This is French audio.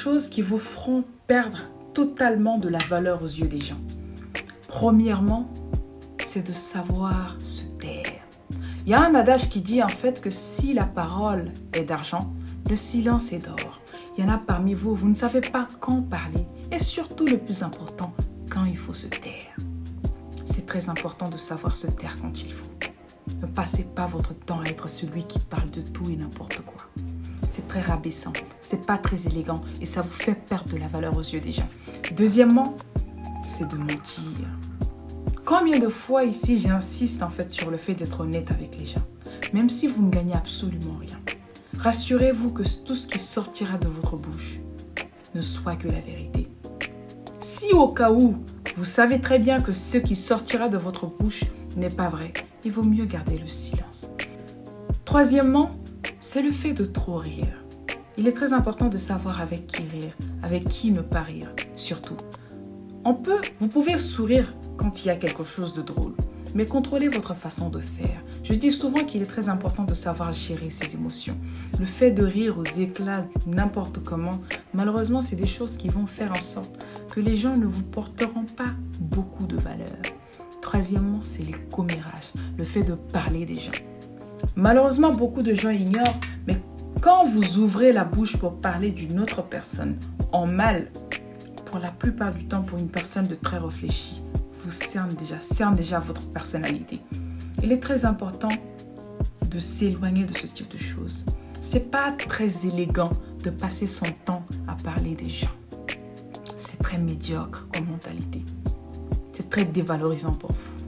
choses qui vous feront perdre totalement de la valeur aux yeux des gens. Premièrement, c'est de savoir se taire. Il y a un adage qui dit en fait que si la parole est d'argent, le silence est d'or. Il y en a parmi vous, vous ne savez pas quand parler et surtout le plus important, quand il faut se taire. C'est très important de savoir se taire quand il faut. Ne passez pas votre temps à être celui qui parle de tout et n'importe quoi. C'est très rabaissant, c'est pas très élégant et ça vous fait perdre de la valeur aux yeux des gens. Deuxièmement, c'est de mentir. Combien de fois ici j'insiste en fait sur le fait d'être honnête avec les gens, même si vous ne gagnez absolument rien. Rassurez-vous que tout ce qui sortira de votre bouche ne soit que la vérité. Si au cas où vous savez très bien que ce qui sortira de votre bouche n'est pas vrai, il vaut mieux garder le silence. Troisièmement, c'est le fait de trop rire. Il est très important de savoir avec qui rire, avec qui ne pas rire, surtout. Vous pouvez sourire quand il y a quelque chose de drôle, mais contrôlez votre façon de faire. Je dis souvent qu'il est très important de savoir gérer ses émotions. Le fait de rire aux éclats n'importe comment, malheureusement, c'est des choses qui vont faire en sorte que les gens ne vous porteront pas beaucoup de valeur. Troisièmement, c'est les commérages, le fait de parler des gens. Malheureusement, beaucoup de gens ignorent, mais quand vous ouvrez la bouche pour parler d'une autre personne en mal, pour la plupart du temps, pour une personne de très réfléchie, vous cerne déjà votre personnalité. Il est très important de s'éloigner de ce type de choses. C'est pas très élégant de passer son temps à parler des gens. C'est très médiocre comme mentalité. C'est très dévalorisant pour vous.